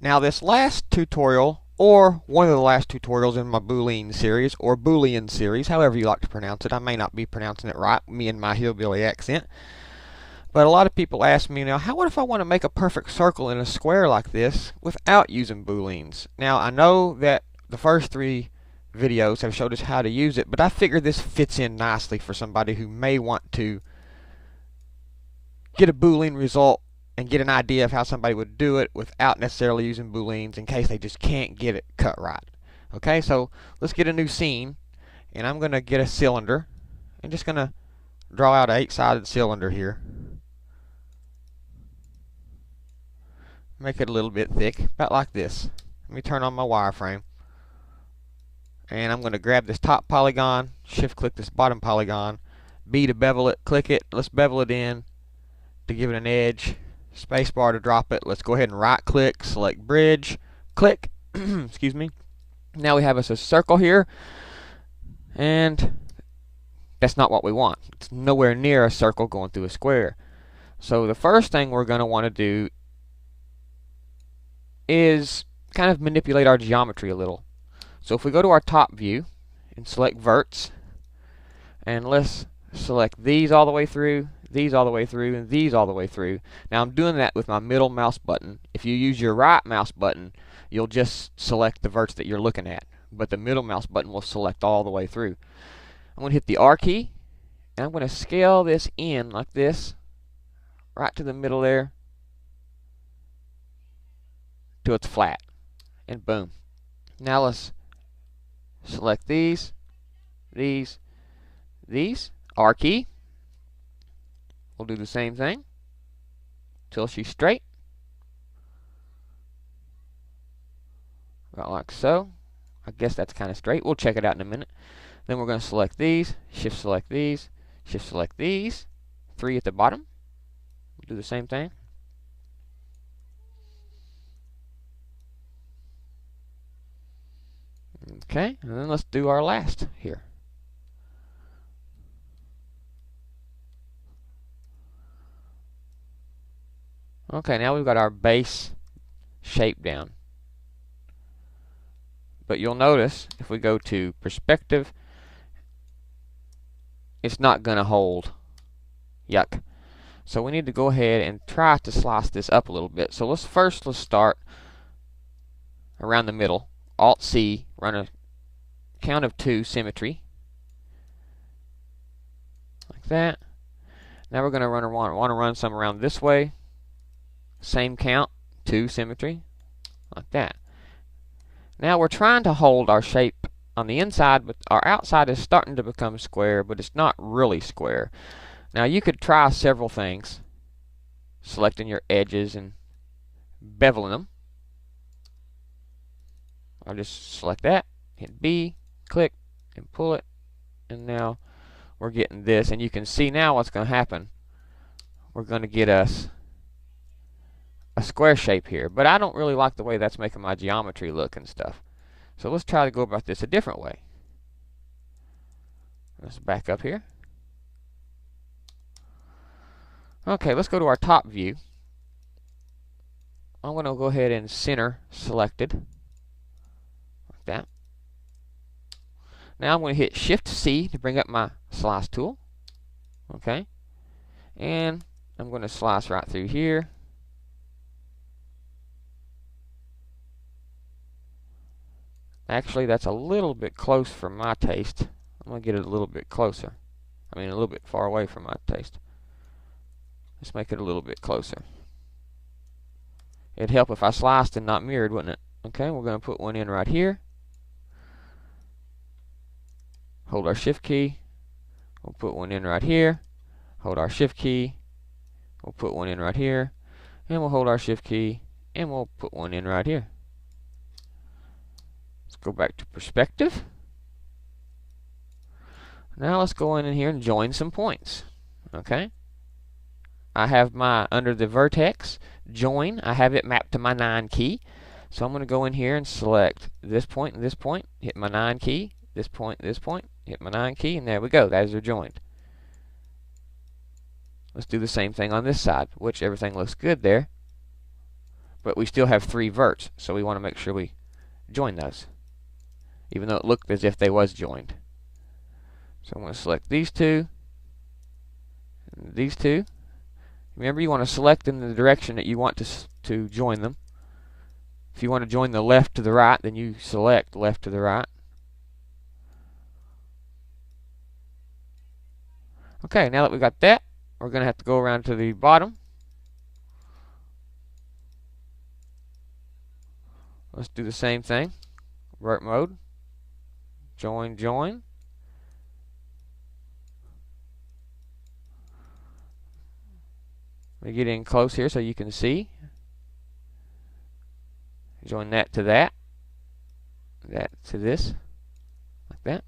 Now this last tutorial, or one of the last tutorials in my Boolean series, or Boolean series, however you like to pronounce it. I may not be pronouncing it right, me and my hillbilly accent. But a lot of people ask me now, what if I want to make a perfect circle in a square like this without using Booleans? Now I know that the first 3 videos have showed us how to use it, but I figure this fits in nicely for somebody who may want to get a Boolean result and get an idea of how somebody would do it without necessarily using Booleans in case they just can't get it cut right. Okay, so let's get a new scene, and I'm going to get a cylinder. I'm just going to draw out an 8-sided cylinder here. Make it a little bit thick, about like this. Let me turn on my wireframe. And I'm going to grab this top polygon, shift click this bottom polygon, B to bevel it, click it, let's bevel it in to give it an edge, spacebar to drop it. Let's go ahead and right click, select bridge, click, excuse me. Now we have us a circle here, and that's not what we want. It's nowhere near a circle going through a square. So the first thing we're going to want to do is kind of manipulate our geometry a little. So if we go to our top view and select verts, and let's select these all the way through, these all the way through, and these all the way through. Now I'm doing that with my middle mouse button. If you use your right mouse button, you'll just select the verts that you're looking at, but the middle mouse button will select all the way through. I'm going to hit the R key, and I'm going to scale this in like this, right to the middle there, till it's flat, and boom. Now let's select these, R key. We'll do the same thing till she's straight, about like so. I guess that's kind of straight. We'll check it out in a minute. Then we're going to select these, shift select these, shift select these, 3 at the bottom. We'll do the same thing. Okay, and then let's do our last here. Okay, now we've got our base shape down. But you'll notice if we go to perspective, it's not going to hold. Yuck. So we need to go ahead and try to slice this up a little bit. So let's start around the middle. Alt C, run a count of 2 symmetry. Like that. Now we're going to want to run some around this way. Same count, 2 symmetry. Like that. Now we're trying to hold our shape on the inside, but our outside is starting to become square, but it's not really square. Now you could try several things. Selecting your edges and beveling them. I'll just select that, hit B, click, and pull it, and now we're getting this, and you can see now what's going to happen. We're going to get us a square shape here, but I don't really like the way that's making my geometry look and stuff. So let's try to go about this a different way. Let's back up here. Okay, let's go to our top view. I'm going to go ahead and center selected. That. Now I'm going to hit Shift C to bring up my slice tool. Okay. And I'm going to slice right through here. Actually, that's a little bit close for my taste. I'm going to get it a little bit closer. I mean, a little bit far away from my taste. Let's make it a little bit closer. It'd help if I sliced and not mirrored, wouldn't it? Okay, we're going to put one in right here. Hold our shift key. We'll put one in right here. Hold our shift key. We'll put one in right here. And we'll hold our shift key. And we'll put one in right here. Let's go back to perspective. Now let's go in here and join some points. Okay. I have my, under the vertex, join, I have it mapped to my 9 key. So I'm going to go in here and select this point and this point, hit my 9 key, this point, hit my 9 key, and there we go. Those are joined. Let's do the same thing on this side, which everything looks good there. but we still have 3 verts, so we want to make sure we join those, even though it looked as if they was joined. So I'm going to select these two, and these two. Remember, you want to select in the direction that you want to join them. If you want to join the left to the right, then you select left to the right. Okay, now that we've got that, we're going to have to go around to the bottom. Let's do the same thing. Vert mode. Join, join. Let me get in close here so you can see. Join that to that. That to this. Like that.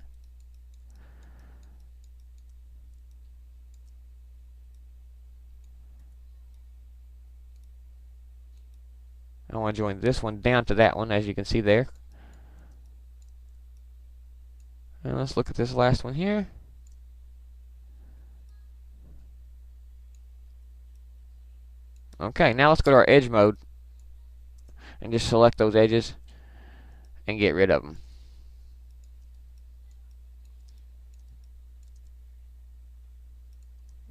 I want to join this one down to that one, as you can see there. And let's look at this last one here. Okay, now let's go to our edge mode and just select those edges and get rid of them.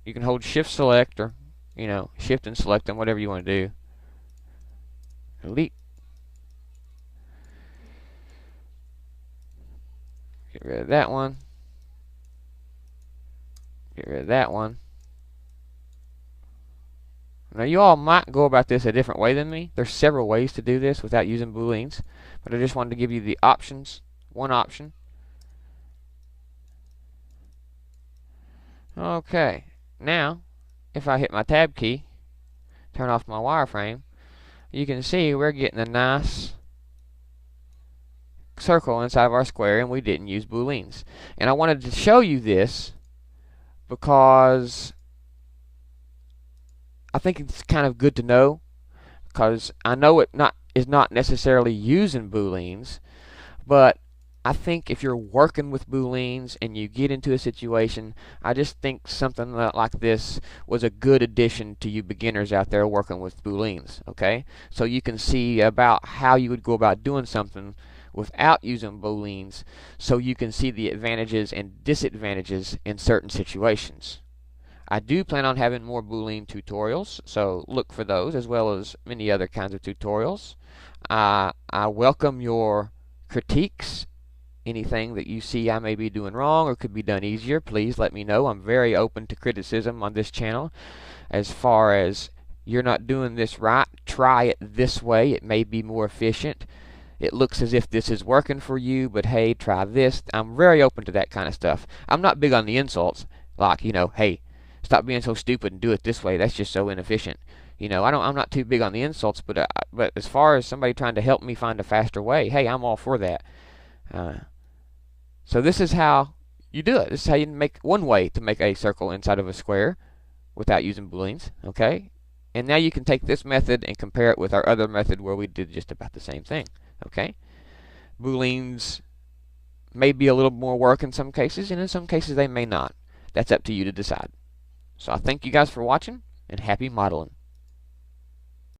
You can hold shift select, or shift and select them, whatever you want to do. Delete. Get rid of that one. Get rid of that one. Now you all might go about this a different way than me. There's several ways to do this without using booleans, but I just wanted to give you the options. One option. Okay, now if I hit my tab key, turn off my wireframe, you can see we're getting a nice circle inside of our square, and we didn't use booleans. And I wanted to show you this because I think it's kind of good to know, because I know it is not necessarily using booleans, but I think if you're working with booleans and you get into a situation, I just think something like this was a good addition to you beginners out there working with booleans. Okay, so you can see about how you would go about doing something without using booleans, so you can see the advantages and disadvantages in certain situations. I do plan on having more Boolean tutorials, so look for those, as well as many other kinds of tutorials. I welcome your critiques. Anything that you see I may be doing wrong or could be done easier, please let me know. I'm very open to criticism on this channel. As far as you're not doing this right, try it this way. It may be more efficient. It looks as if this is working for you, but hey, try this. I'm very open to that kind of stuff. I'm not big on the insults, like, hey, stop being so stupid and do it this way. That's just so inefficient. I'm not too big on the insults, but as far as somebody trying to help me find a faster way, hey, I'm all for that. So this is how you do it. This is how you make one way to make a circle inside of a square without using booleans. Okay, and now you can take this method and compare it with our other method where we did just about the same thing. Okay, booleans may be a little more work in some cases, and in some cases they may not. That's up to you to decide. So I thank you guys for watching, and happy modeling.